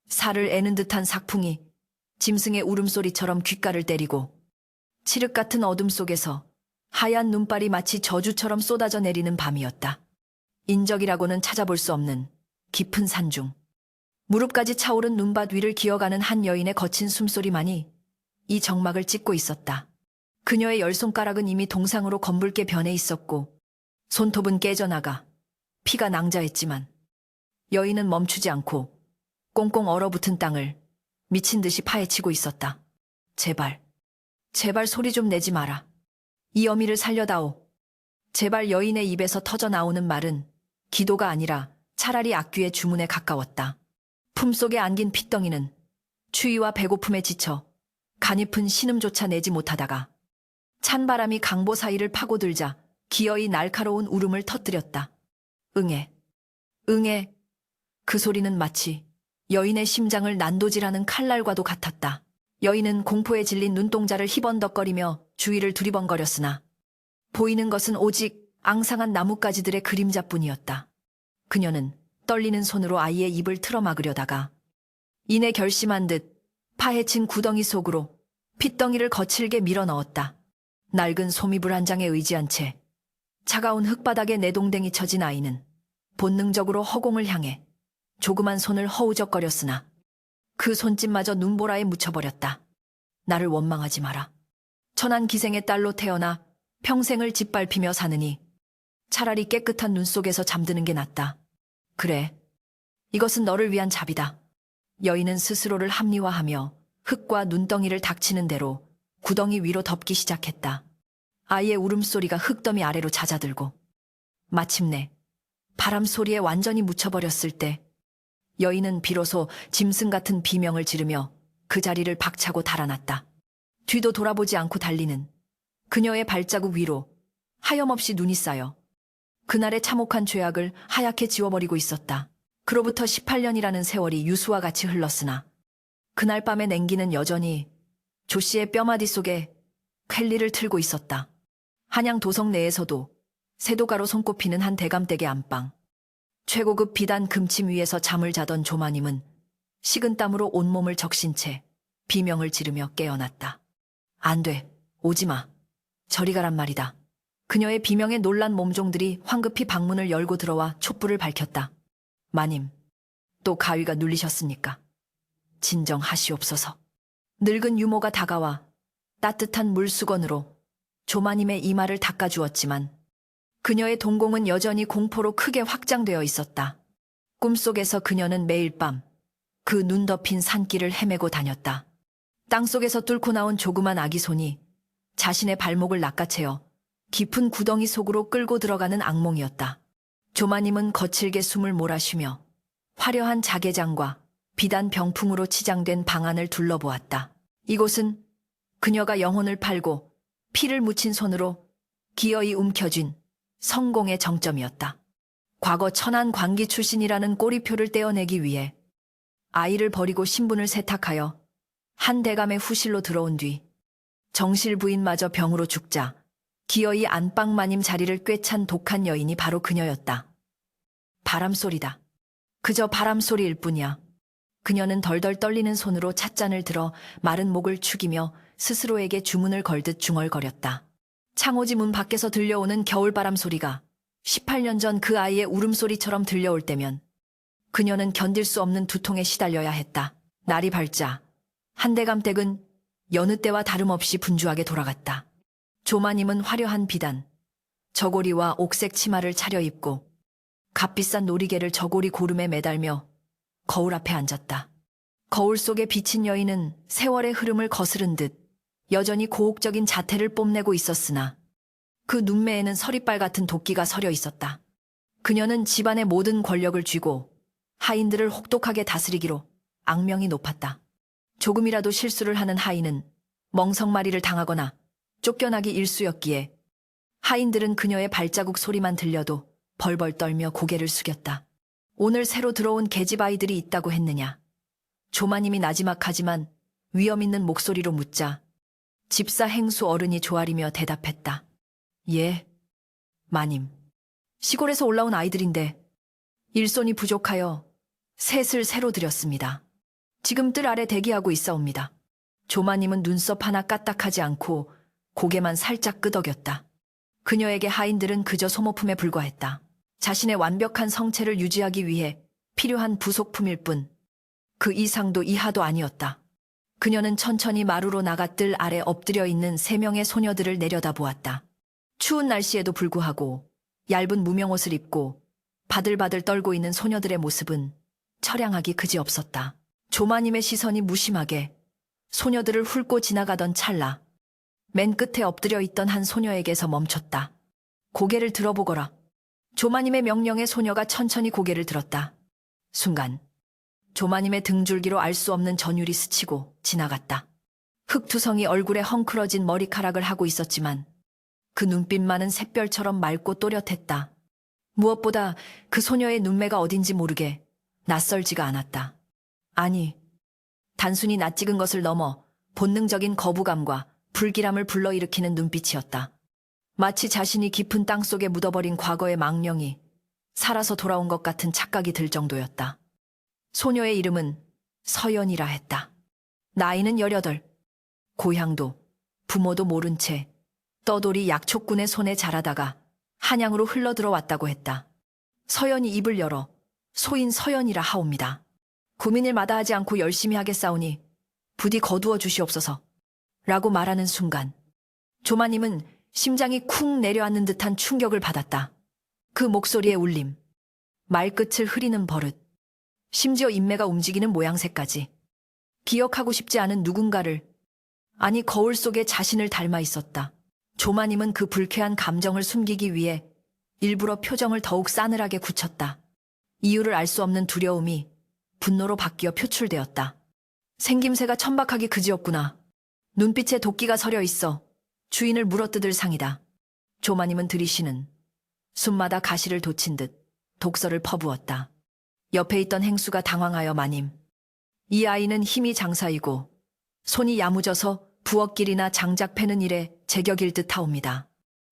살을 애는 듯한 삭풍이 짐승의 울음소리처럼 귓가를 때리고 칠흑 같은 어둠 속에서 하얀 눈발이 마치 저주처럼 쏟아져 내리는 밤이었다. 인적이라고는 찾아볼 수 없는 깊은 산중. 무릎까지 차오른 눈밭 위를 기어가는 한 여인의 거친 숨소리만이 이 정막을 찢고 있었다. 그녀의 열 손가락은 이미 동상으로 검붉게 변해 있었고 손톱은 깨져나가 피가 낭자했지만 여인은 멈추지 않고 꽁꽁 얼어붙은 땅을 미친 듯이 파헤치고 있었다. 제발, 제발 소리 좀 내지 마라. 이 어미를 살려다오. 제발. 여인의 입에서 터져 나오는 말은 기도가 아니라 차라리 악귀의 주문에 가까웠다. 품속에 안긴 핏덩이는 추위와 배고픔에 지쳐 가냘픈 신음조차 내지 못하다가 찬바람이 강보 사이를 파고들자 기어이 날카로운 울음을 터뜨렸다. 응애, 응애. 그 소리는 마치 여인의 심장을 난도질하는 칼날과도 같았다. 여인은 공포에 질린 눈동자를 희번덕거리며 주위를 두리번거렸으나 보이는 것은 오직 앙상한 나뭇가지들의 그림자뿐이었다. 그녀는 떨리는 손으로 아이의 입을 틀어막으려다가 이내 결심한 듯 파헤친 구덩이 속으로 핏덩이를 거칠게 밀어넣었다. 낡은 소미불 한 장에 의지한 채 차가운 흙바닥에 내동댕이 쳐진 아이는 본능적으로 허공을 향해 조그만 손을 허우적거렸으나 그 손짓마저 눈보라에 묻혀버렸다. 나를 원망하지 마라. 천한 기생의 딸로 태어나 평생을 짓밟히며 사느니 차라리 깨끗한 눈 속에서 잠드는 게 낫다. 그래, 이것은 너를 위한 잡이다. 여인은 스스로를 합리화하며 흙과 눈덩이를 닥치는 대로 구덩이 위로 덮기 시작했다. 아이의 울음소리가 흙더미 아래로 잦아들고 마침내 바람 소리에 완전히 묻혀버렸을 때 여인은 비로소 짐승 같은 비명을 지르며 그 자리를 박차고 달아났다. 뒤도 돌아보지 않고 달리는 그녀의 발자국 위로 하염없이 눈이 쌓여 그날의 참혹한 죄악을 하얗게 지워버리고 있었다. 그로부터 18년이라는 세월이 유수와 같이 흘렀으나 그날 밤의 냉기는 여전히 조 씨의 뼈마디 속에 ���리를 틀고 있었다. 한양 도성 내에서도 세도가로 손꼽히는 한 대감댁의 안방. 최고급 비단 금침 위에서 잠을 자던 조마님은 식은 땀으로 온몸을 적신 채 비명을 지르며 깨어났다. 안 돼, 오지마. 저리 가란 말이다. 그녀의 비명에 놀란 몸종들이 황급히 방문을 열고 들어와 촛불을 밝혔다. 마님, 또 가위가 눌리셨습니까? 진정하시옵소서. 늙은 유모가 다가와 따뜻한 물수건으로 조마님의 이마를 닦아주었지만 그녀의 동공은 여전히 공포로 크게 확장되어 있었다. 꿈속에서 그녀는 매일 밤 그 눈 덮인 산길을 헤매고 다녔다. 땅속에서 뚫고 나온 조그만 아기 손이 자신의 발목을 낚아채어 깊은 구덩이 속으로 끌고 들어가는 악몽이었다. 조마님은 거칠게 숨을 몰아쉬며 화려한 자개장과 비단 병풍으로 치장된 방안을 둘러보았다. 이곳은 그녀가 영혼을 팔고 피를 묻힌 손으로 기어이 움켜쥔 성공의 정점이었다. 과거 천안 관기 출신이라는 꼬리표를 떼어내기 위해 아이를 버리고 신분을 세탁하여 한 대감의 후실로 들어온 뒤 정실 부인마저 병으로 죽자 기어이 안방마님 자리를 꿰찬 독한 여인이 바로 그녀였다. 바람소리다. 그저 바람소리일 뿐이야. 그녀는 덜덜 떨리는 손으로 찻잔을 들어 마른 목을 축이며 스스로에게 주문을 걸듯 중얼거렸다. 창호지 문 밖에서 들려오는 겨울바람 소리가 18년 전 그 아이의 울음소리처럼 들려올 때면 그녀는 견딜 수 없는 두통에 시달려야 했다. 날이 밝자 한대감 댁은 여느 때와 다름없이 분주하게 돌아갔다. 조마님은 화려한 비단, 저고리와 옥색 치마를 차려입고 값비싼 놀이개를 저고리 고름에 매달며 거울 앞에 앉았다. 거울 속에 비친 여인은 세월의 흐름을 거스른 듯 여전히 고혹적인 자태를 뽐내고 있었으나 그 눈매에는 서리빨 같은 도끼가 서려 있었다. 그녀는 집안의 모든 권력을 쥐고 하인들을 혹독하게 다스리기로 악명이 높았다. 조금이라도 실수를 하는 하인은 멍석마리를 당하거나 쫓겨나기 일쑤였기에 하인들은 그녀의 발자국 소리만 들려도 벌벌 떨며 고개를 숙였다. 오늘 새로 들어온 계집 아이들이 있다고 했느냐? 조마님이 나지막하지만 위험 있는 목소리로 묻자 집사 행수 어른이 조아리며 대답했다. 예, 마님. 시골에서 올라온 아이들인데 일손이 부족하여 셋을 새로 들였습니다. 지금 뜰 아래 대기하고 있사옵니다. 조마님은 눈썹 하나 까딱하지 않고 고개만 살짝 끄덕였다. 그녀에게 하인들은 그저 소모품에 불과했다. 자신의 완벽한 성체를 유지하기 위해 필요한 부속품일 뿐 그 이상도 이하도 아니었다. 그녀는 천천히 마루로 나가 뜰 아래 엎드려 있는 3명의 소녀들을 내려다보았다. 추운 날씨에도 불구하고 얇은 무명옷을 입고 바들바들 떨고 있는 소녀들의 모습은 처량하기 그지없었다. 조마님의 시선이 무심하게 소녀들을 훑고 지나가던 찰나 맨 끝에 엎드려 있던 한 소녀에게서 멈췄다. 고개를 들어보거라. 조마님의 명령에 소녀가 천천히 고개를 들었다. 순간 조마님의 등줄기로 알 수 없는 전율이 스치고 지나갔다. 흑투성이 얼굴에 헝클어진 머리카락을 하고 있었지만 그 눈빛만은 샛별처럼 맑고 또렷했다. 무엇보다 그 소녀의 눈매가 어딘지 모르게 낯설지가 않았다. 아니, 단순히 낯익은 것을 넘어 본능적인 거부감과 불길함을 불러일으키는 눈빛이었다. 마치 자신이 깊은 땅속에 묻어버린 과거의 망령이 살아서 돌아온 것 같은 착각이 들 정도였다. 소녀의 이름은 서연이라 했다. 나이는 18. 고향도 부모도 모른 채 떠돌이 약초꾼의 손에 자라다가 한양으로 흘러들어왔다고 했다. 서연이 입을 열어 소인 서연이라 하옵니다. 고민을 마다하지 않고 열심히 하겠사오니 부디 거두어 주시옵소서 라고 말하는 순간 조마님은 심장이 쿵 내려앉는 듯한 충격을 받았다. 그 목소리의 울림, 말끝을 흐리는 버릇, 심지어 인매가 움직이는 모양새까지 기억하고 싶지 않은 누군가를, 아니 거울 속에 자신을 닮아 있었다. 조마님은 그 불쾌한 감정을 숨기기 위해 일부러 표정을 더욱 싸늘하게 굳혔다. 이유를 알 수 없는 두려움이 분노로 바뀌어 표출되었다. 생김새가 천박하기 그지없구나. 눈빛에 도끼가 서려 있어 주인을 물어뜯을 상이다. 조마님은 들이쉬는 숨마다 가시를 돋친 듯 독서를 퍼부었다. 옆에 있던 행수가 당황하여 마님, 이 아이는 힘이 장사이고 손이 야무져서 부엌길이나 장작 패는 일에 제격일 듯하옵니다.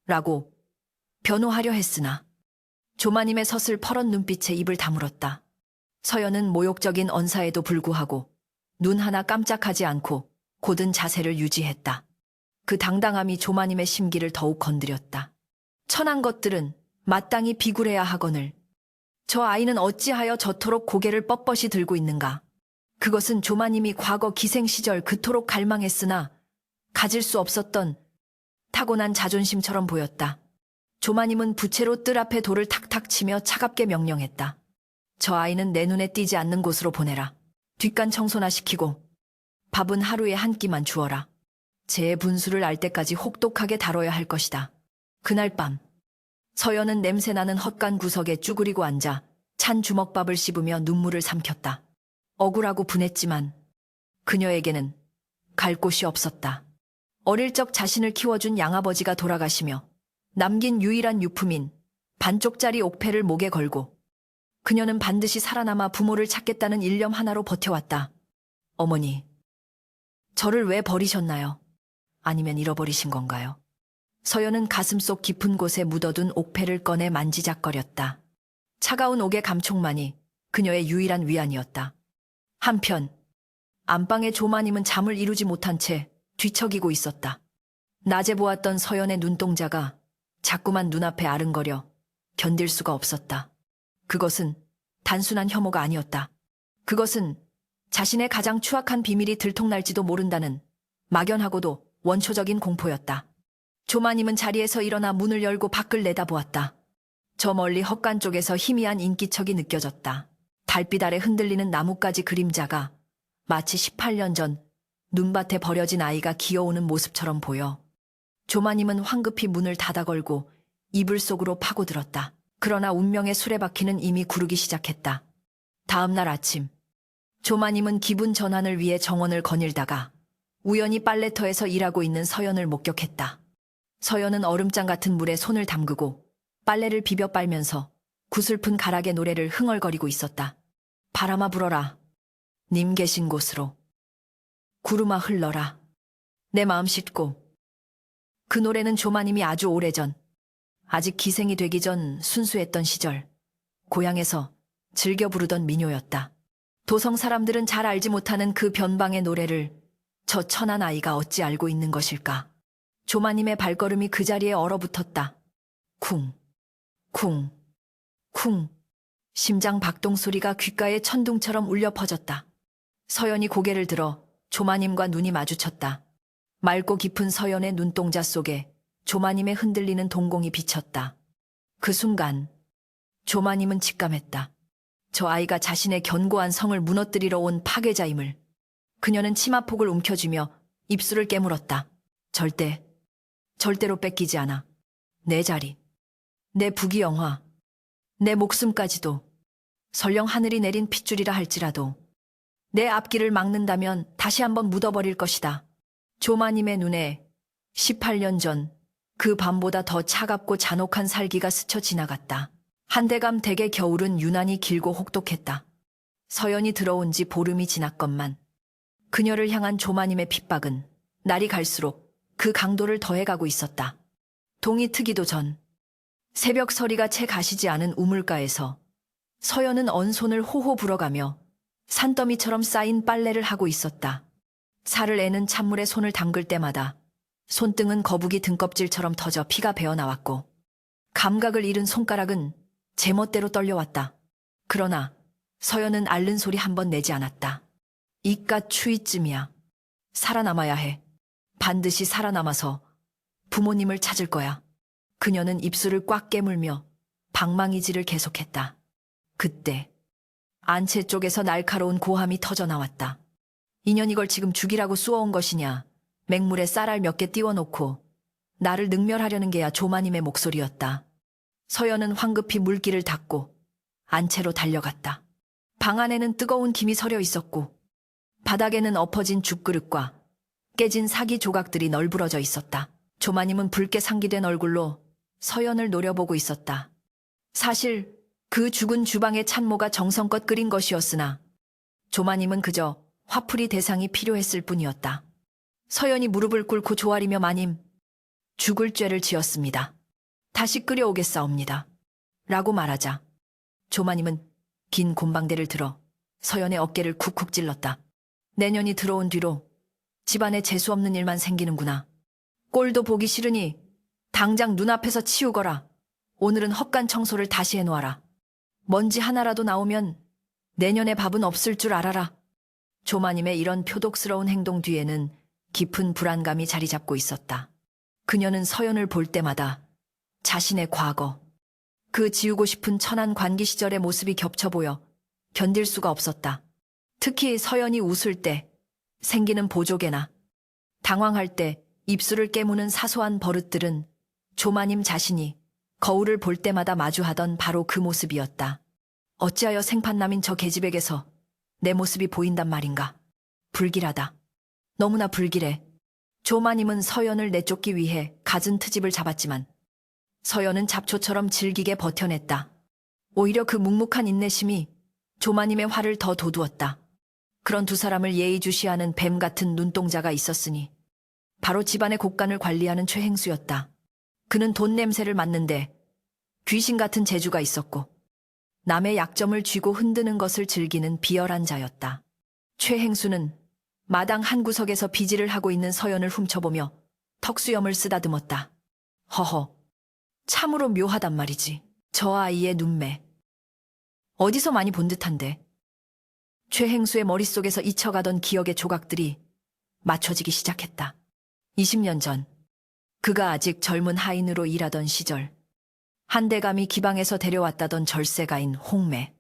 라고 변호하려 했으나 조마님의 서슬퍼런 눈빛에 입을 다물었다. 서연은 모욕적인 언사에도 불구하고 눈 하나 깜짝하지 않고 곧은 자세를 유지했다. 그 당당함이 조마님의 심기를 더욱 건드렸다. 천한 것들은 마땅히 비굴해야 하거늘 저 아이는 어찌하여 저토록 고개를 뻣뻣이 들고 있는가. 그것은 조마님이 과거 기생 시절 그토록 갈망했으나 가질 수 없었던 타고난 자존심처럼 보였다. 조마님은 부채로 뜰 앞에 돌을 탁탁 치며 차갑게 명령했다. 저 아이는 내 눈에 띄지 않는 곳으로 보내라. 뒷간 청소나 시키고 밥은 하루에 한 끼만 주어라. 제 분수를 알 때까지 혹독하게 다뤄야 할 것이다. 그날 밤 서연은 냄새나는 헛간 구석에 쭈그리고 앉아 찬 주먹밥을 씹으며 눈물을 삼켰다. 억울하고 분했지만 그녀에게는 갈 곳이 없었다. 어릴 적 자신을 키워준 양아버지가 돌아가시며 남긴 유일한 유품인 반쪽짜리 옥패를 목에 걸고 그녀는 반드시 살아남아 부모를 찾겠다는 일념 하나로 버텨왔다. 어머니, 저를 왜 버리셨나요? 아니면 잃어버리신 건가요? 서연은 가슴속 깊은 곳에 묻어둔 옥패를 꺼내 만지작거렸다. 차가운 옥의 감촉만이 그녀의 유일한 위안이었다. 한편 안방의 조마님은 잠을 이루지 못한 채 뒤척이고 있었다. 낮에 보았던 서연의 눈동자가 자꾸만 눈앞에 아른거려 견딜 수가 없었다. 그것은 단순한 혐오가 아니었다. 그것은 자신의 가장 추악한 비밀이 들통날지도 모른다는 막연하고도 원초적인 공포였다. 조마님은 자리에서 일어나 문을 열고 밖을 내다보았다. 저 멀리 헛간 쪽에서 희미한 인기척이 느껴졌다. 달빛 아래 흔들리는 나뭇가지 그림자가 마치 18년 전 눈밭에 버려진 아이가 기어오는 모습처럼 보여 조마님은 황급히 문을 닫아 걸고 이불 속으로 파고들었다. 그러나 운명의 수레바퀴는 이미 구르기 시작했다. 다음 날 아침 조마님은 기분 전환을 위해 정원을 거닐다가 우연히 빨래터에서 일하고 있는 서연을 목격했다. 서연은 얼음장 같은 물에 손을 담그고 빨래를 비벼 빨면서 구슬픈 가락의 노래를 흥얼거리고 있었다. 바람아 불어라. 님 계신 곳으로. 구름아 흘러라. 내 마음 싣고. 그 노래는 조마님이 아주 오래전, 아직 기생이 되기 전 순수했던 시절, 고향에서 즐겨 부르던 민요였다. 도성 사람들은 잘 알지 못하는 그 변방의 노래를 저 천한 아이가 어찌 알고 있는 것일까? 조마님의 발걸음이 그 자리에 얼어붙었다. 쿵, 쿵, 쿵. 심장 박동 소리가 귓가에 천둥처럼 울려 퍼졌다. 서연이 고개를 들어 조마님과 눈이 마주쳤다. 맑고 깊은 서연의 눈동자 속에 조마님의 흔들리는 동공이 비쳤다. 그 순간 조마님은 직감했다. 저 아이가 자신의 견고한 성을 무너뜨리러 온 파괴자임을. 그녀는 치마폭을 움켜쥐며 입술을 깨물었다. 절대로 뺏기지 않아. 내 자리, 내 부귀영화, 내 목숨까지도. 설령 하늘이 내린 핏줄이라 할지라도 내 앞길을 막는다면 다시 한번 묻어버릴 것이다. 조마님의 눈에 18년 전 그 밤보다 더 차갑고 잔혹한 살기가 스쳐 지나갔다. 한대감 댁의 겨울은 유난히 길고 혹독했다. 서연이 들어온 지 보름이 지났건만 그녀를 향한 조마님의 핍박은 날이 갈수록 그 강도를 더해가고 있었다. 동이 트기도 전 새벽 서리가 채 가시지 않은 우물가에서 서연은 언손을 호호 불어가며 산더미처럼 쌓인 빨래를 하고 있었다. 살을 애는 찬물에 손을 담글 때마다 손등은 거북이 등껍질처럼 터져 피가 배어나왔고 감각을 잃은 손가락은 제멋대로 떨려왔다. 그러나 서연은 앓는 소리 한 번 내지 않았다. 이깟 추위쯤이야. 살아남아야 해. 반드시 살아남아서 부모님을 찾을 거야. 그녀는 입술을 꽉 깨물며 방망이질을 계속했다. 그때 안채 쪽에서 날카로운 고함이 터져 나왔다. 인연 이걸 지금 죽이라고 쏘아온 것이냐. 맹물에 쌀알 몇 개 띄워놓고 나를 능멸하려는 게야. 조마님의 목소리였다. 서연은 황급히 물기를 닦고 안채로 달려갔다. 방 안에는 뜨거운 김이 서려 있었고 바닥에는 엎어진 죽그릇과 깨진 사기 조각들이 널브러져 있었다. 조마님은 붉게 상기된 얼굴로 서연을 노려보고 있었다. 사실 그 죽은 주방의 찬모가 정성껏 끓인 것이었으나 조마님은 그저 화풀이 대상이 필요했을 뿐이었다. 서연이 무릎을 꿇고 조아리며 마님, 죽을 죄를 지었습니다. 다시 끓여오겠사옵니다. 라고 말하자 조마님은 긴 곰방대를 들어 서연의 어깨를 쿡쿡 찔렀다. 내년이 들어온 뒤로 집안에 재수없는 일만 생기는구나. 꼴도 보기 싫으니 당장 눈앞에서 치우거라. 오늘은 헛간 청소를 다시 해놓아라. 먼지 하나라도 나오면 내년에 밥은 없을 줄 알아라. 조마님의 이런 표독스러운 행동 뒤에는 깊은 불안감이 자리 잡고 있었다. 그녀는 서연을 볼 때마다 자신의 과거, 그 지우고 싶은 천한 관기 시절의 모습이 겹쳐 보여 견딜 수가 없었다. 특히 서연이 웃을 때 생기는 보조개나 당황할 때 입술을 깨무는 사소한 버릇들은 조마님 자신이 거울을 볼 때마다 마주하던 바로 그 모습이었다. 어찌하여 생판남인 저 계집에게서 내 모습이 보인단 말인가. 불길하다. 너무나 불길해. 조마님은 서연을 내쫓기 위해 갖은 트집을 잡았지만 서연은 잡초처럼 질기게 버텨냈다. 오히려 그 묵묵한 인내심이 조마님의 화를 더 돋우었다. 그런 두 사람을 예의주시하는 뱀 같은 눈동자가 있었으니 바로 집안의 곳간을 관리하는 최행수였다. 그는 돈 냄새를 맡는데 귀신 같은 재주가 있었고 남의 약점을 쥐고 흔드는 것을 즐기는 비열한 자였다. 최행수는 마당 한 구석에서 비질을 하고 있는 서연을 훔쳐보며 턱수염을 쓰다듬었다. 허허, 참으로 묘하단 말이지. 저 아이의 눈매. 어디서 많이 본 듯한데. 최행수의 머릿속에서 잊혀가던 기억의 조각들이 맞춰지기 시작했다. 20년 전, 그가 아직 젊은 하인으로 일하던 시절, 한대감이 기방에서 데려왔다던 절세가인 홍매.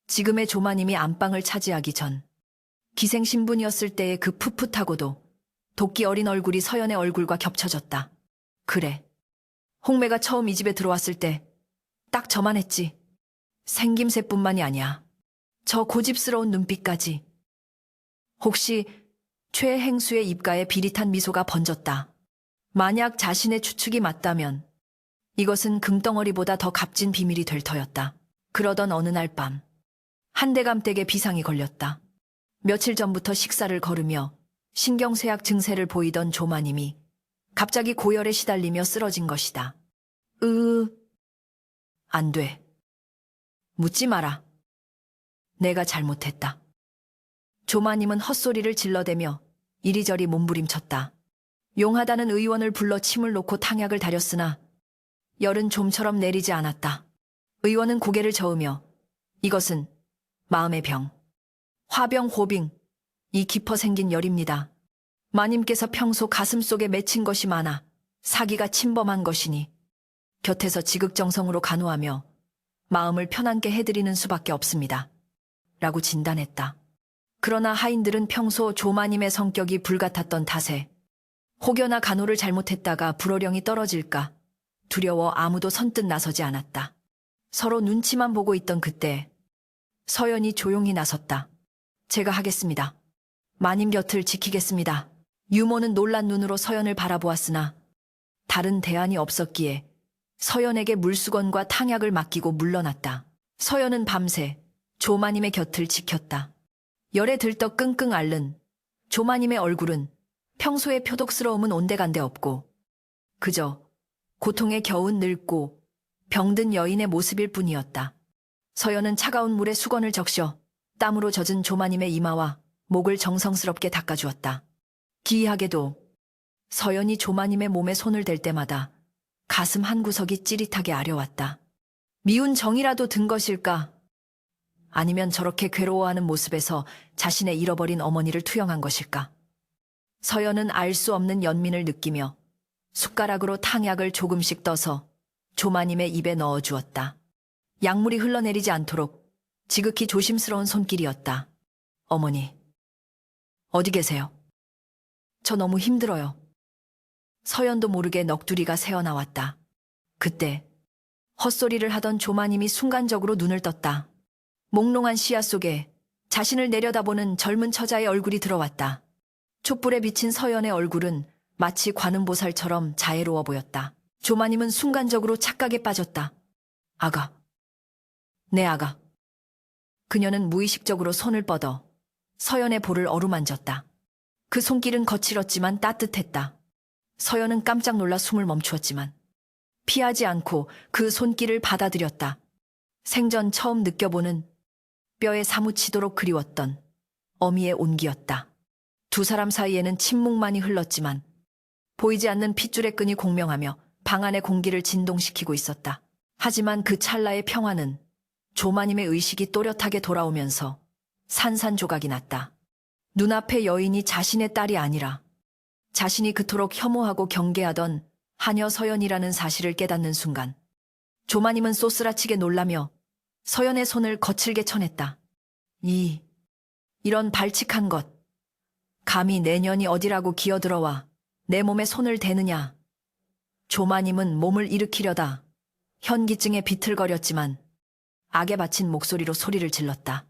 지금의 조마님이 안방을 차지하기 전, 기생신분이었을 때의 그 풋풋하고도 도끼 어린 얼굴이 서연의 얼굴과 겹쳐졌다. 그래, 홍매가 처음 이 집에 들어왔을 때 딱 저만 했지. 생김새뿐만이 아니야. 저 고집스러운 눈빛까지. 혹시 최행수의 입가에 비릿한 미소가 번졌다. 만약 자신의 추측이 맞다면 이것은 금덩어리보다 더 값진 비밀이 될 터였다. 그러던 어느 날 밤, 한대감 댁에 비상이 걸렸다. 며칠 전부터 식사를 거르며 신경쇠약 증세를 보이던 조마님이 갑자기 고열에 시달리며 쓰러진 것이다. 안 돼. 묻지 마라. 내가 잘못했다. 조마님은 헛소리를 질러대며 이리저리 몸부림쳤다. 용하다는 의원을 불러 침을 놓고 탕약을 다렸으나 열은 좀처럼 내리지 않았다. 의원은 고개를 저으며 이것은 마음의 병, 화병 호빙, 이 깊어 생긴 열입니다. 마님께서 평소 가슴속에 맺힌 것이 많아 사기가 침범한 것이니 곁에서 지극정성으로 간호하며 마음을 편안게 해드리는 수밖에 없습니다. 라고 진단했다. 그러나 하인들은 평소 조마님의 성격이 불같았던 탓에 혹여나 간호를 잘못했다가 불호령이 떨어질까 두려워 아무도 선뜻 나서지 않았다. 서로 눈치만 보고 있던 그때 서연이 조용히 나섰다. 제가 하겠습니다. 마님 곁을 지키겠습니다. 유모는 놀란 눈으로 서연을 바라보았으나 다른 대안이 없었기에 서연에게 물수건과 탕약을 맡기고 물러났다. 서연은 밤새 조마님의 곁을 지켰다. 열에 들떠 끙끙 앓는 조마님의 얼굴은 평소의 표독스러움은 온데간데 없고 그저 고통에 겨운 늙고 병든 여인의 모습일 뿐이었다. 서연은 차가운 물에 수건을 적셔 땀으로 젖은 조마님의 이마와 목을 정성스럽게 닦아주었다. 기이하게도 서연이 조마님의 몸에 손을 댈 때마다 가슴 한구석이 찌릿하게 아려왔다. 미운 정이라도 든 것일까? 아니면 저렇게 괴로워하는 모습에서 자신의 잃어버린 어머니를 투영한 것일까? 서연은 알 수 없는 연민을 느끼며 숟가락으로 탕약을 조금씩 떠서 조마님의 입에 넣어주었다. 약물이 흘러내리지 않도록 지극히 조심스러운 손길이었다. 어머니, 어디 계세요? 저 너무 힘들어요. 서연도 모르게 넋두리가 새어나왔다. 그때 헛소리를 하던 조마님이 순간적으로 눈을 떴다. 몽롱한 시야 속에 자신을 내려다보는 젊은 처자의 얼굴이 들어왔다. 촛불에 비친 서연의 얼굴은 마치 관음보살처럼 자애로워 보였다. 조마님은 순간적으로 착각에 빠졌다. 아가. 내 아가. 그녀는 무의식적으로 손을 뻗어 서연의 볼을 어루만졌다. 그 손길은 거칠었지만 따뜻했다. 서연은 깜짝 놀라 숨을 멈추었지만 피하지 않고 그 손길을 받아들였다. 생전 처음 느껴보는 뼈에 사무치도록 그리웠던 어미의 온기였다. 두 사람 사이에는 침묵만이 흘렀지만 보이지 않는 핏줄의 끈이 공명하며 방 안의 공기를 진동시키고 있었다. 하지만 그 찰나의 평화는 조마님의 의식이 또렷하게 돌아오면서 산산조각이 났다. 눈앞의 여인이 자신의 딸이 아니라 자신이 그토록 혐오하고 경계하던 하녀 서연이라는 사실을 깨닫는 순간 조마님은 쏘스라치게 놀라며 서연의 손을 거칠게 쳐냈다. 이런 발칙한 것. 감히 내 년이 어디라고 기어들어와 내 몸에 손을 대느냐. 조마님은 몸을 일으키려다 현기증에 비틀거렸지만 악에 바친 목소리로 소리를 질렀다.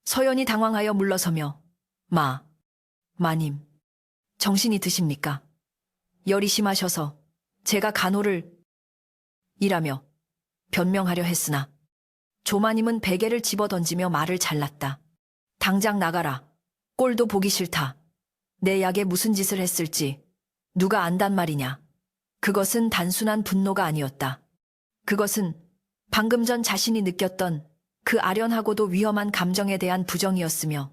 서연이 당황하여 물러서며 마님, 정신이 드십니까? 열이 심하셔서 제가 간호를 이라며 변명하려 했으나 조마님은 베개를 집어던지며 말을 잘랐다. 당장 나가라. 꼴도 보기 싫다. 내 약에 무슨 짓을 했을지 누가 안단 말이냐. 그것은 단순한 분노가 아니었다. 그것은 방금 전 자신이 느꼈던 그 아련하고도 위험한 감정에 대한 부정이었으며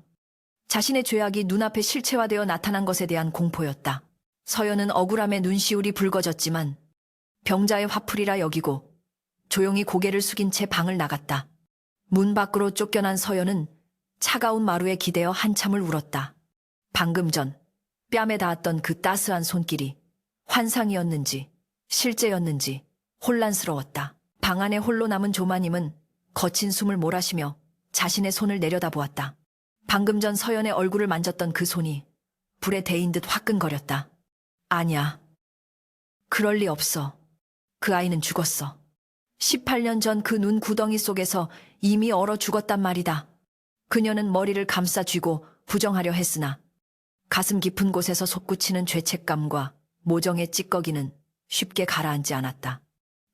자신의 죄악이 눈앞에 실체화되어 나타난 것에 대한 공포였다. 서연은 억울함에 눈시울이 붉어졌지만 병자의 화풀이라 여기고 조용히 고개를 숙인 채 방을 나갔다. 문 밖으로 쫓겨난 서연은 차가운 마루에 기대어 한참을 울었다. 방금 전 뺨에 닿았던 그 따스한 손길이 환상이었는지 실제였는지 혼란스러웠다. 방 안에 홀로 남은 조마님은 거친 숨을 몰아쉬며 자신의 손을 내려다보았다. 방금 전 서연의 얼굴을 만졌던 그 손이 불에 데인 듯 화끈거렸다. 아니야. 그럴 리 없어. 그 아이는 죽었어. 18년 전 그 눈 구덩이 속에서 이미 얼어 죽었단 말이다. 그녀는 머리를 감싸 쥐고 부정하려 했으나 가슴 깊은 곳에서 솟구치는 죄책감과 모정의 찌꺼기는 쉽게 가라앉지 않았다.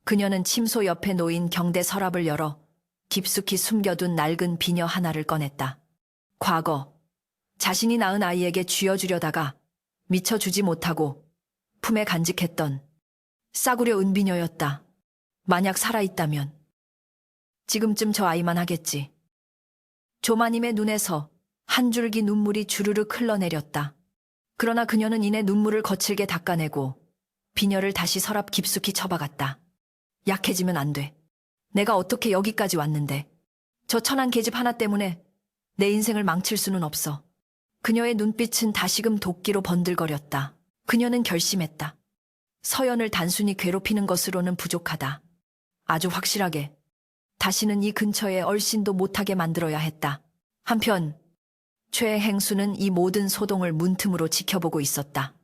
그녀는 침소 옆에 놓인 경대 서랍을 열어 깊숙이 숨겨둔 낡은 비녀 하나를 꺼냈다. 과거 자신이 낳은 아이에게 쥐어주려다가 미처 주지 못하고 품에 간직했던 싸구려 은비녀였다. 만약 살아있다면 지금쯤 저 아이만 하겠지. 조마님의 눈에서 한 줄기 눈물이 주르륵 흘러내렸다. 그러나 그녀는 이내 눈물을 거칠게 닦아내고 비녀를 다시 서랍 깊숙이 처박았다. 약해지면 안 돼. 내가 어떻게 여기까지 왔는데. 저 천한 계집 하나 때문에 내 인생을 망칠 수는 없어. 그녀의 눈빛은 다시금 도끼로 번들거렸다. 그녀는 결심했다. 서연을 단순히 괴롭히는 것으로는 부족하다. 아주 확실하게 다시는 이 근처에 얼씬도 못하게 만들어야 했다. 한편 최행수는 이 모든 소동을 문틈으로 지켜보고 있었다.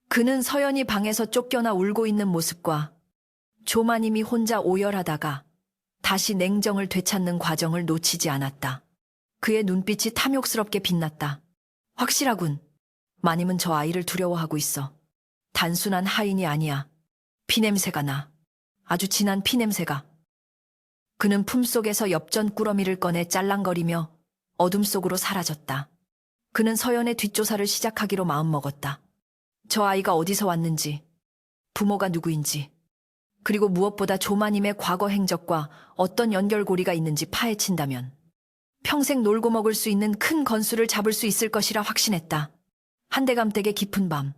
그는 서연이 방에서 쫓겨나 울고 있는 모습과 조마님이 혼자 오열하다가 다시 냉정을 되찾는 과정을 놓치지 않았다. 그의 눈빛이 탐욕스럽게 빛났다. 확실하군. 마님은 저 아이를 두려워하고 있어. 단순한 하인이 아니야. 피냄새가 나. 아주 진한 피냄새가. 그는 품속에서 엽전 꾸러미를 꺼내 짤랑거리며 어둠 속으로 사라졌다. 그는 서연의 뒷조사를 시작하기로 마음먹었다. 저 아이가 어디서 왔는지, 부모가 누구인지, 그리고 무엇보다 조마님의 과거 행적과 어떤 연결고리가 있는지 파헤친다면 평생 놀고 먹을 수 있는 큰 건수를 잡을 수 있을 것이라 확신했다. 한대감댁의 깊은 밤,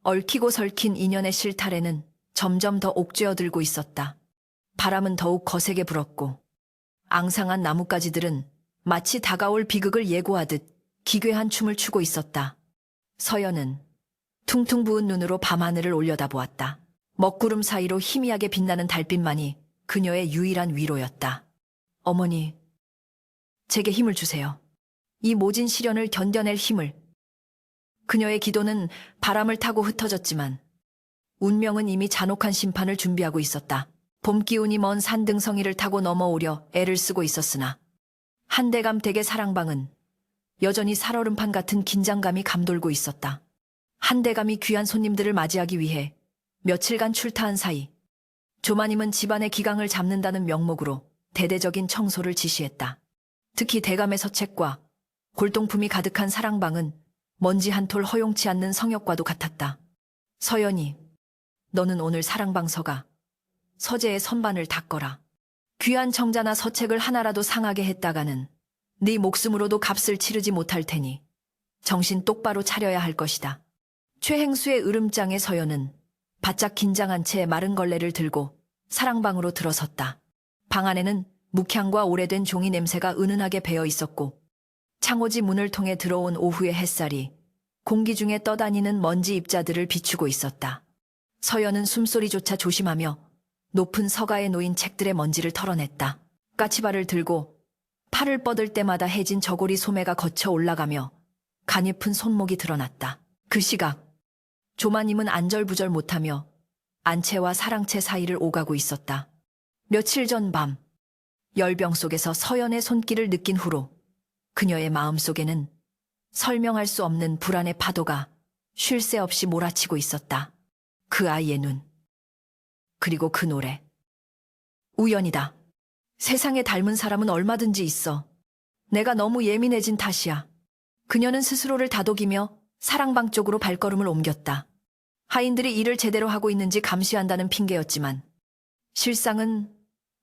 얽히고 설킨 인연의 실타래는 점점 더 옥죄어들고 있었다. 바람은 더욱 거세게 불었고 앙상한 나뭇가지들은 마치 다가올 비극을 예고하듯 기괴한 춤을 추고 있었다. 서연은 퉁퉁 부은 눈으로 밤하늘을 올려다보았다. 먹구름 사이로 희미하게 빛나는 달빛만이 그녀의 유일한 위로였다. 어머니, 제게 힘을 주세요. 이 모진 시련을 견뎌낼 힘을. 그녀의 기도는 바람을 타고 흩어졌지만 운명은 이미 잔혹한 심판을 준비하고 있었다. 봄 기운이 먼 산등성이를 타고 넘어오려 애를 쓰고 있었으나 한대감 댁의 사랑방은 여전히 살얼음판 같은 긴장감이 감돌고 있었다. 한대감이 귀한 손님들을 맞이하기 위해 며칠간 출타한 사이 조마님은 집안의 기강을 잡는다는 명목으로 대대적인 청소를 지시했다. 특히 대감의 서책과 골동품이 가득한 사랑방은 먼지 한 톨 허용치 않는 성역과도 같았다. 서연이, 너는 오늘 사랑방 서가 서재의 선반을 닦거라. 귀한 청자나 서책을 하나라도 상하게 했다가는 네 목숨으로도 값을 치르지 못할 테니 정신 똑바로 차려야 할 것이다. 최행수의 으름장에 서연은 바짝 긴장한 채 마른 걸레를 들고 사랑방으로 들어섰다. 방 안에는 묵향과 오래된 종이 냄새가 은은하게 배어 있었고 창호지 문을 통해 들어온 오후의 햇살이 공기 중에 떠다니는 먼지 입자들을 비추고 있었다. 서연은 숨소리조차 조심하며 높은 서가에 놓인 책들의 먼지를 털어냈다. 까치발을 들고 팔을 뻗을 때마다 해진 저고리 소매가 거쳐 올라가며 가냘픈 손목이 드러났다. 그 시각 조마님은 안절부절 못하며 안채와 사랑채 사이를 오가고 있었다. 며칠 전 밤 열병 속에서 서연의 손길을 느낀 후로 그녀의 마음속에는 설명할 수 없는 불안의 파도가 쉴 새 없이 몰아치고 있었다. 그 아이의 눈, 그리고 그 노래. 우연이다. 세상에 닮은 사람은 얼마든지 있어. 내가 너무 예민해진 탓이야. 그녀는 스스로를 다독이며 사랑방 쪽으로 발걸음을 옮겼다. 하인들이 일을 제대로 하고 있는지 감시한다는 핑계였지만 실상은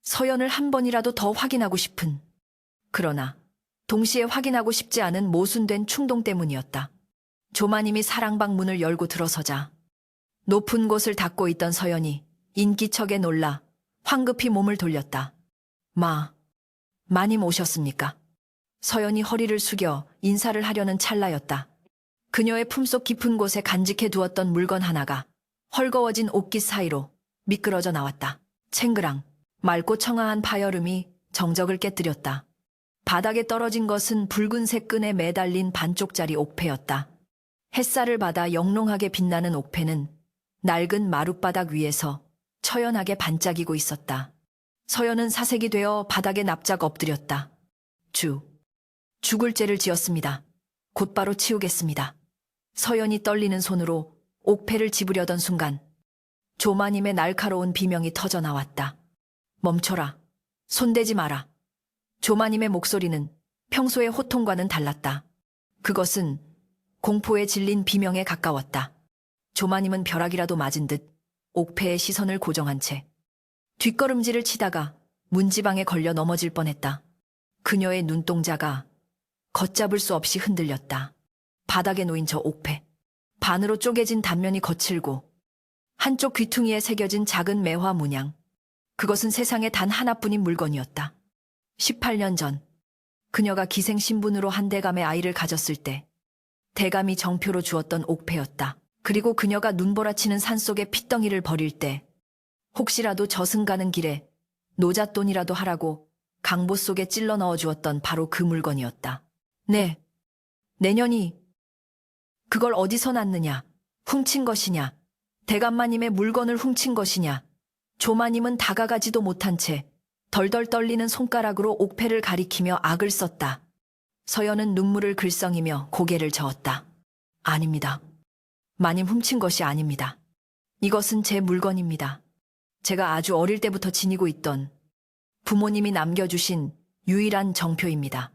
서연을 한 번이라도 더 확인하고 싶은, 그러나 동시에 확인하고 싶지 않은 모순된 충동 때문이었다. 조마님이 사랑방 문을 열고 들어서자 높은 곳을 닦고 있던 서연이 인기척에 놀라 황급히 몸을 돌렸다. 마님 오셨습니까? 서연이 허리를 숙여 인사를 하려는 찰나였다. 그녀의 품속 깊은 곳에 간직해 두었던 물건 하나가 헐거워진 옷깃 사이로 미끄러져 나왔다. 챙그랑 맑고 청아한 파여름이 정적을 깨뜨렸다. 바닥에 떨어진 것은 붉은색 끈에 매달린 반쪽짜리 옥패였다. 햇살을 받아 영롱하게 빛나는 옥패는 낡은 마룻바닥 위에서 처연하게 반짝이고 있었다. 서연은 사색이 되어 바닥에 납작 엎드렸다. 죽을 죄를 지었습니다. 곧바로 치우겠습니다. 서연이 떨리는 손으로 옥패를 집으려던 순간 조마님의 날카로운 비명이 터져 나왔다. 멈춰라. 손대지 마라. 조마님의 목소리는 평소의 호통과는 달랐다. 그것은 공포에 질린 비명에 가까웠다. 조마님은 벼락이라도 맞은 듯 옥패의 시선을 고정한 채 뒷걸음질을 치다가 문지방에 걸려 넘어질 뻔했다. 그녀의 눈동자가 걷잡을 수 없이 흔들렸다. 바닥에 놓인 저 옥패. 반으로 쪼개진 단면이 거칠고 한쪽 귀퉁이에 새겨진 작은 매화 문양. 그것은 세상에 단 하나뿐인 물건이었다. 18년 전 그녀가 기생 신분으로 한 대감의 아이를 가졌을 때 대감이 정표로 주었던 옥패였다. 그리고 그녀가 눈보라치는 산속에 핏덩이를 버릴 때 혹시라도 저승 가는 길에 노잣돈이라도 하라고 강보 속에 찔러 넣어 주었던 바로 그 물건이었다. 네. 내년이 그걸 어디서 났느냐? 훔친 것이냐? 대감마님의 물건을 훔친 것이냐? 조마님은 다가가지도 못한 채 덜덜 떨리는 손가락으로 옥패를 가리키며 악을 썼다. 서연은 눈물을 글썽이며 고개를 저었다. 아닙니다. 마님 훔친 것이 아닙니다. 이것은 제 물건입니다. 제가 아주 어릴 때부터 지니고 있던 부모님이 남겨주신 유일한 정표입니다.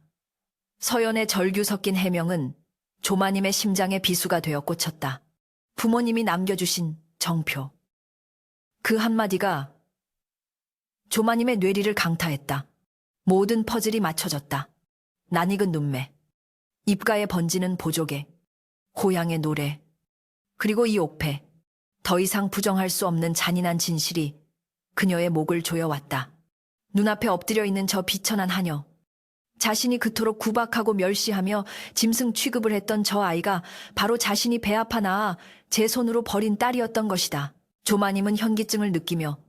서연의 절규 섞인 해명은 조마님의 심장에 비수가 되어 꽂혔다. 부모님이 남겨주신 정표. 그 한마디가 조마님의 뇌리를 강타했다. 모든 퍼즐이 맞춰졌다. 낯익은 눈매, 입가에 번지는 보조개, 고향의 노래, 그리고 이 옥패. 더 이상 부정할 수 없는 잔인한 진실이 그녀의 목을 조여왔다. 눈앞에 엎드려 있는 저 비천한 하녀. 자신이 그토록 구박하고 멸시하며 짐승 취급을 했던 저 아이가 바로 자신이 배 아파 낳아 제 손으로 버린 딸이었던 것이다. 조마님은 현기증을 느끼며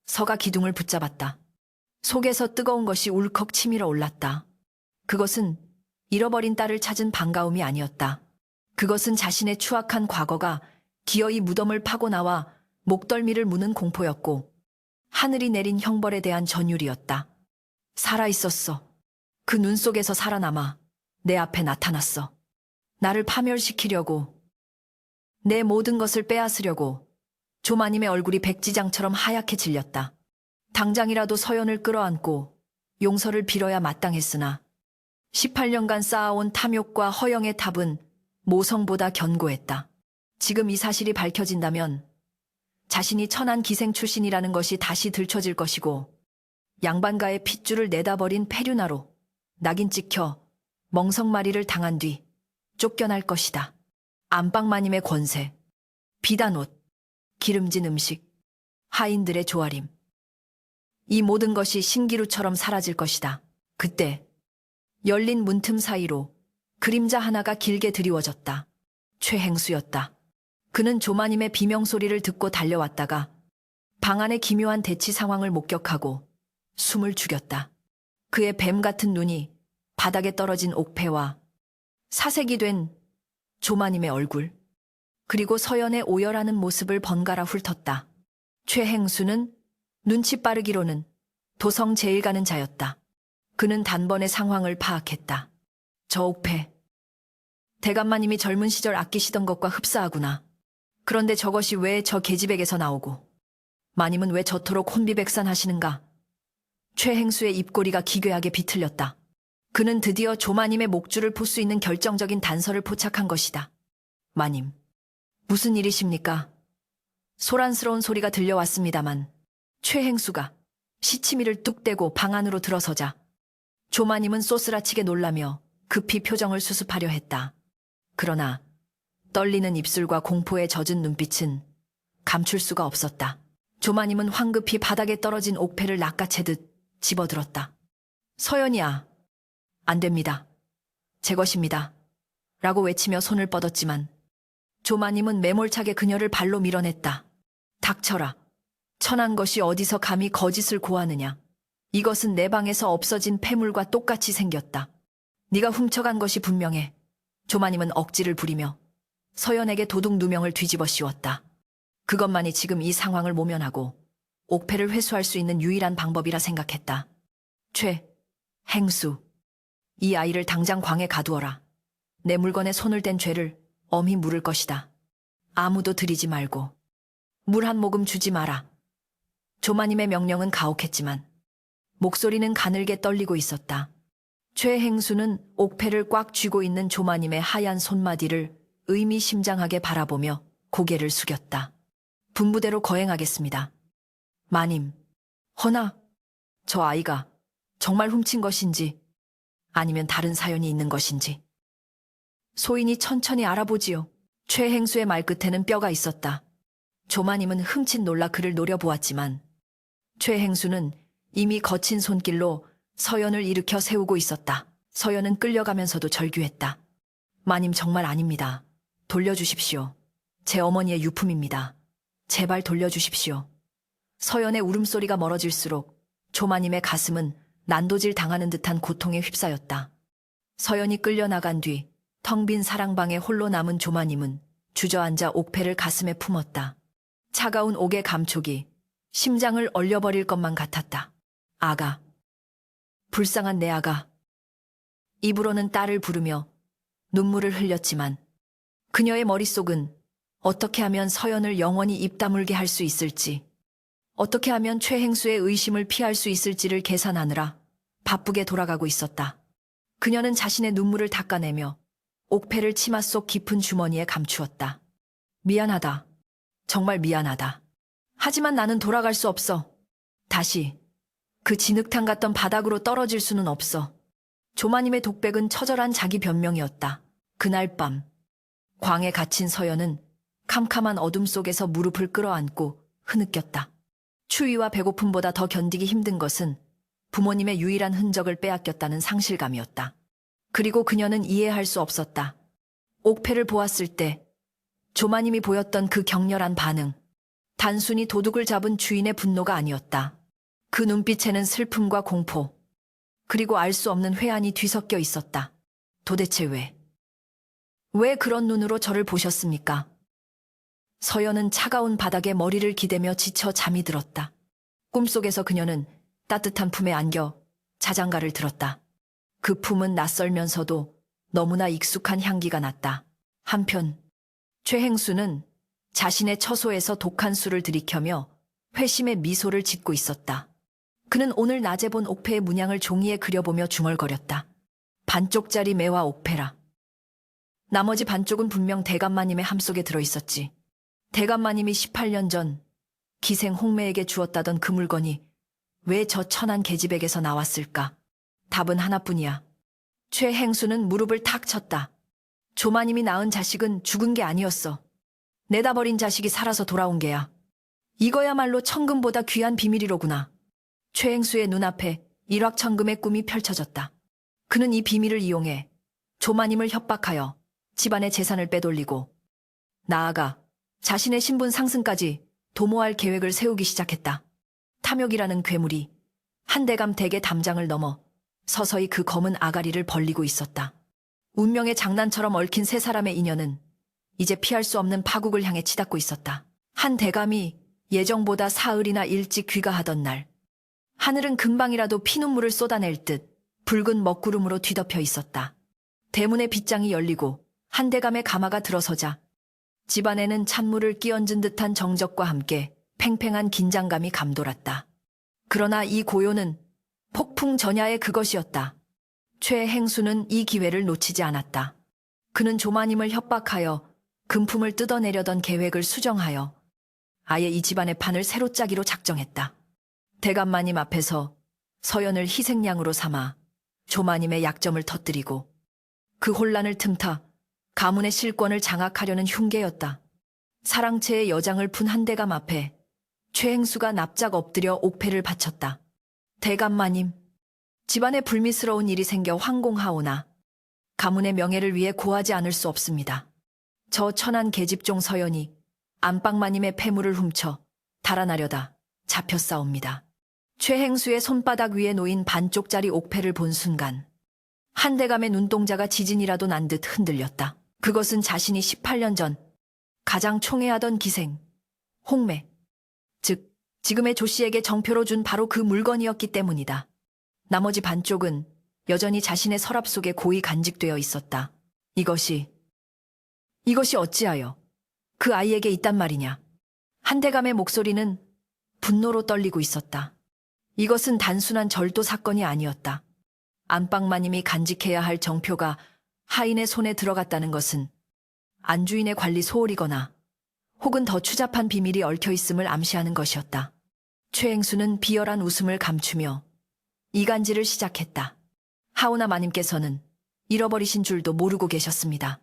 서가 기둥을 붙잡았다. 속에서 뜨거운 것이 울컥 치밀어 올랐다. 그것은 잃어버린 딸을 찾은 반가움이 아니었다. 그것은 자신의 추악한 과거가 기어이 무덤을 파고 나와 목덜미를 무는 공포였고 하늘이 내린 형벌에 대한 전율이었다. 살아있었어. 그 눈 속에서 살아남아 내 앞에 나타났어. 나를 파멸시키려고, 내 모든 것을 빼앗으려고 조마님의 얼굴이 백지장처럼 하얗게 질렸다. 당장이라도 서연을 끌어안고 용서를 빌어야 마땅했으나 18년간 쌓아온 탐욕과 허영의 탑은 모성보다 견고했다. 지금 이 사실이 밝혀진다면 자신이 천한 기생 출신이라는 것이 다시 들춰질 것이고 양반가의 핏줄을 내다버린 폐륜아로 낙인 찍혀 멍석마리를 당한 뒤 쫓겨날 것이다. 안방마님의 권세, 비단 옷, 기름진 음식, 하인들의 조아림. 이 모든 것이 신기루처럼 사라질 것이다. 그때 열린 문틈 사이로 그림자 하나가 길게 드리워졌다. 최행수였다. 그는 조마님의 비명소리를 듣고 달려왔다가 방 안의 기묘한 대치 상황을 목격하고 숨을 죽였다. 그의 뱀 같은 눈이 바닥에 떨어진 옥패와 사색이 된 조마님의 얼굴, 그리고 서연의 오열하는 모습을 번갈아 훑었다. 최행수는 눈치 빠르기로는 도성 제일 가는 자였다. 그는 단번에 상황을 파악했다. 저 옥패, 대감마님이 젊은 시절 아끼시던 것과 흡사하구나. 그런데 저것이 왜 저 계집액에서 나오고 마님은 왜 저토록 혼비백산하시는가? 최행수의 입꼬리가 기괴하게 비틀렸다. 그는 드디어 조마님의 목줄을 풀 수 있는 결정적인 단서를 포착한 것이다. 마님, 무슨 일이십니까? 소란스러운 소리가 들려왔습니다만 최행수가 시치미를 뚝 떼고 방 안으로 들어서자 조마님은 쏘스라치게 놀라며 급히 표정을 수습하려 했다. 그러나 떨리는 입술과 공포에 젖은 눈빛은 감출 수가 없었다. 조마님은 황급히 바닥에 떨어진 옥패를 낚아채듯 집어들었다. 서연이야, 안 됩니다. 제 것입니다. 라고 외치며 손을 뻗었지만 조마님은 매몰차게 그녀를 발로 밀어냈다. 닥쳐라. 천한 것이 어디서 감히 거짓을 고하느냐. 이것은 내 방에서 없어진 폐물과 똑같이 생겼다. 네가 훔쳐간 것이 분명해. 조마님은 억지를 부리며 서연에게 도둑 누명을 뒤집어 씌웠다. 그것만이 지금 이 상황을 모면하고 옥패를 회수할 수 있는 유일한 방법이라 생각했다. 행수, 이 아이를 당장 광에 가두어라. 내 물건에 손을 댄 죄를 엄히 물을 것이다. 아무도 들이지 말고 물 한 모금 주지 마라. 조마님의 명령은 가혹했지만 목소리는 가늘게 떨리고 있었다. 최행수는 옥패를 꽉 쥐고 있는 조마님의 하얀 손마디를 의미심장하게 바라보며 고개를 숙였다. 분부대로 거행하겠습니다. 마님, 허나 저 아이가 정말 훔친 것인지 아니면 다른 사연이 있는 것인지. 소인이 천천히 알아보지요. 최행수의 말끝에는 뼈가 있었다. 조마님은 흠칫 놀라 그를 노려보았지만 최행수는 이미 거친 손길로 서연을 일으켜 세우고 있었다. 서연은 끌려가면서도 절규했다. 마님 정말 아닙니다. 돌려주십시오. 제 어머니의 유품입니다. 제발 돌려주십시오. 서연의 울음소리가 멀어질수록 조마님의 가슴은 난도질 당하는 듯한 고통에 휩싸였다. 서연이 끌려나간 뒤 텅 빈 사랑방에 홀로 남은 조마님은 주저앉아 옥패를 가슴에 품었다. 차가운 옥의 감촉이 심장을 얼려버릴 것만 같았다. 아가. 불쌍한 내 아가. 입으로는 딸을 부르며 눈물을 흘렸지만 그녀의 머릿속은 어떻게 하면 서연을 영원히 입 다물게 할 수 있을지, 어떻게 하면 최행수의 의심을 피할 수 있을지를 계산하느라 바쁘게 돌아가고 있었다. 그녀는 자신의 눈물을 닦아내며 옥패를 치마 속 깊은 주머니에 감추었다. 미안하다. 정말 미안하다. 하지만 나는 돌아갈 수 없어. 다시 그 진흙탕 같던 바닥으로 떨어질 수는 없어. 조마님의 독백은 처절한 자기 변명이었다. 그날 밤 광에 갇힌 서연은 캄캄한 어둠 속에서 무릎을 끌어안고 흐느꼈다. 추위와 배고픔보다 더 견디기 힘든 것은 부모님의 유일한 흔적을 빼앗겼다는 상실감이었다. 그리고 그녀는 이해할 수 없었다. 옥패를 보았을 때 조마님이 보였던 그 격렬한 반응, 단순히 도둑을 잡은 주인의 분노가 아니었다. 그 눈빛에는 슬픔과 공포, 그리고 알 수 없는 회한이 뒤섞여 있었다. 도대체 왜 그런 눈으로 저를 보셨습니까? 서연은 차가운 바닥에 머리를 기대며 지쳐 잠이 들었다. 꿈속에서 그녀는 따뜻한 품에 안겨 자장가를 들었다. 그 품은 낯설면서도 너무나 익숙한 향기가 났다. 한편 최행수는 자신의 처소에서 독한 술을 들이켜며 회심의 미소를 짓고 있었다. 그는 오늘 낮에 본 옥패의 문양을 종이에 그려보며 중얼거렸다. 반쪽짜리 매화 옥패라. 나머지 반쪽은 분명 대감마님의 함속에 들어있었지. 대감마님이 18년 전 기생 홍매에게 주었다던 그 물건이 왜 저 천한 계집에게서 나왔을까? 답은 하나뿐이야. 최행수는 무릎을 탁 쳤다. 조마님이 낳은 자식은 죽은 게 아니었어. 내다 버린 자식이 살아서 돌아온 게야. 이거야말로 천금보다 귀한 비밀이로구나. 최행수의 눈앞에 일확천금의 꿈이 펼쳐졌다. 그는 이 비밀을 이용해 조마님을 협박하여 집안의 재산을 빼돌리고 나아가 자신의 신분 상승까지 도모할 계획을 세우기 시작했다. 탐욕이라는 괴물이 한대감 댁의 담장을 넘어 서서히 그 검은 아가리를 벌리고 있었다. 운명의 장난처럼 얽힌 세 사람의 인연은 이제 피할 수 없는 파국을 향해 치닫고 있었다. 한 대감이 예정보다 사흘이나 일찍 귀가하던 날, 하늘은 금방이라도 피눈물을 쏟아낼 듯 붉은 먹구름으로 뒤덮여 있었다. 대문의 빗장이 열리고 한 대감의 가마가 들어서자 집안에는 찬물을 끼얹은 듯한 정적과 함께 팽팽한 긴장감이 감돌았다. 그러나 이 고요는 폭풍 전야의 그것이었다. 최행수는 이 기회를 놓치지 않았다. 그는 조마님을 협박하여 금품을 뜯어내려던 계획을 수정하여 아예 이 집안의 판을 새로 짜기로 작정했다. 대감마님 앞에서 서연을 희생양으로 삼아 조마님의 약점을 터뜨리고 그 혼란을 틈타 가문의 실권을 장악하려는 흉계였다. 사랑채의 여장을 푼 한대감 앞에 최행수가 납작 엎드려 옥패를 바쳤다. 대감마님, 집안에 불미스러운 일이 생겨 황공하오나 가문의 명예를 위해 고하지 않을 수 없습니다. 저 천한 계집종 서연이 안방마님의 폐물을 훔쳐 달아나려다 잡혔사옵니다. 최행수의 손바닥 위에 놓인 반쪽짜리 옥패를 본 순간 한대감의 눈동자가 지진이라도 난 듯 흔들렸다. 그것은 자신이 18년 전 가장 총애하던 기생, 홍매, 즉 지금의 조 씨에게 정표로 준 바로 그 물건이었기 때문이다. 나머지 반쪽은 여전히 자신의 서랍 속에 고이 간직되어 있었다. 이것이 어찌하여 그 아이에게 있단 말이냐. 한대감의 목소리는 분노로 떨리고 있었다. 이것은 단순한 절도 사건이 아니었다. 안방마님이 간직해야 할 정표가 하인의 손에 들어갔다는 것은 안주인의 관리 소홀이거나 혹은 더 추잡한 비밀이 얽혀 있음을 암시하는 것이었다. 최행수는 비열한 웃음을 감추며 이간질을 시작했다. 하오나 마님께서는 잃어버리신 줄도 모르고 계셨습니다.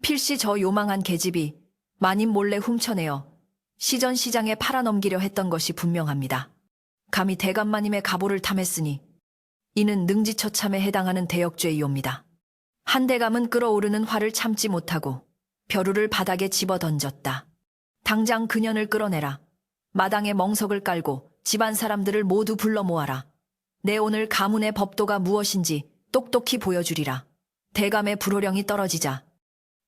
필시 저 요망한 계집이 마님 몰래 훔쳐내어 시전 시장에 팔아넘기려 했던 것이 분명합니다. 감히 대감마님의 가보를 탐했으니 이는 능지처참에 해당하는 대역죄이옵니다. 한대감은 끓어오르는 화를 참지 못하고 벼루를 바닥에 집어 던졌다. 당장 그년을 끌어내라. 마당에 멍석을 깔고 집안 사람들을 모두 불러 모아라. 내 오늘 가문의 법도가 무엇인지 똑똑히 보여주리라. 대감의 불호령이 떨어지자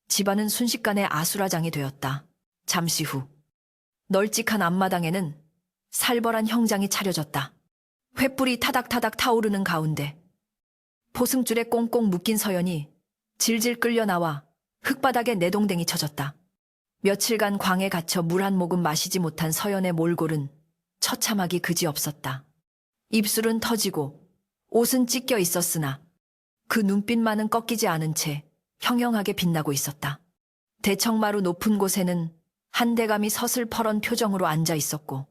집안은 순식간에 아수라장이 되었다. 잠시 후 널찍한 앞마당에는 살벌한 형장이 차려졌다. 횃불이 타닥타닥 타오르는 가운데 포승줄에 꽁꽁 묶인 서연이 질질 끌려 나와 흙바닥에 내동댕이 쳐졌다. 며칠간 광에 갇혀 물 한 모금 마시지 못한 서연의 몰골은 처참하기 그지없었다. 입술은 터지고 옷은 찢겨 있었으나 그 눈빛만은 꺾이지 않은 채 형형하게 빛나고 있었다. 대청마루 높은 곳에는 한대감이 서슬퍼런 표정으로 앉아 있었고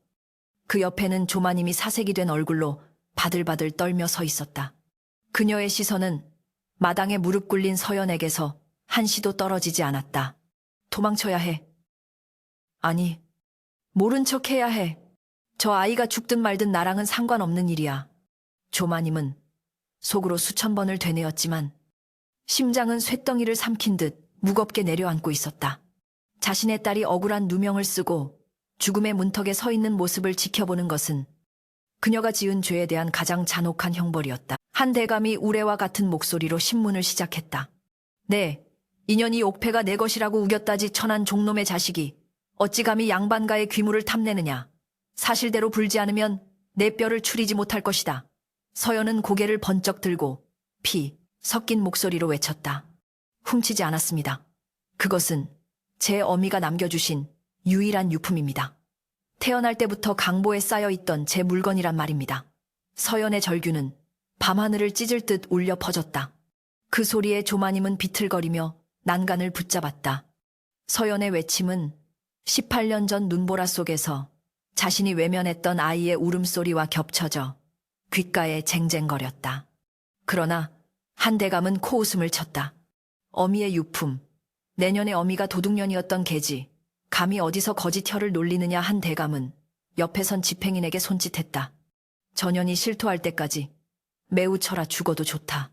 그 옆에는 조마님이 사색이 된 얼굴로 바들바들 떨며 서 있었다. 그녀의 시선은 마당에 무릎 꿇린 서연에게서 한시도 떨어지지 않았다. 도망쳐야 해. 아니, 모른 척 해야 해. 저 아이가 죽든 말든 나랑은 상관없는 일이야. 조마님은 속으로 수천 번을 되뇌었지만 심장은 쇳덩이를 삼킨 듯 무겁게 내려앉고 있었다. 자신의 딸이 억울한 누명을 쓰고 죽음의 문턱에 서 있는 모습을 지켜보는 것은 그녀가 지은 죄에 대한 가장 잔혹한 형벌이었다. 한 대감이 우레와 같은 목소리로 신문을 시작했다. 네, 인연이 옥패가 내 것이라고 우겼다지 천한 종놈의 자식이 어찌 감히 양반가의 귀물을 탐내느냐. 사실대로 불지 않으면 내 뼈를 추리지 못할 것이다. 서연은 고개를 번쩍 들고 피 섞인 목소리로 외쳤다. 훔치지 않았습니다. 그것은 제 어미가 남겨주신 유일한 유품입니다. 태어날 때부터 강보에 쌓여있던 제 물건이란 말입니다. 서연의 절규는 밤하늘을 찢을 듯 울려 퍼졌다. 그 소리에 조마님은 비틀거리며 난간을 붙잡았다. 서연의 외침은 18년 전 눈보라 속에서 자신이 외면했던 아이의 울음소리와 겹쳐져 귓가에 쟁쟁거렸다. 그러나 한대감은 코웃음을 쳤다. 어미의 유품, 내년에 어미가 도둑년이었던 개지, 감히 어디서 거짓 혀를 놀리느냐. 한대감은 옆에 선 집행인에게 손짓했다. 전현이 실토할 때까지 매우 쳐라. 죽어도 좋다.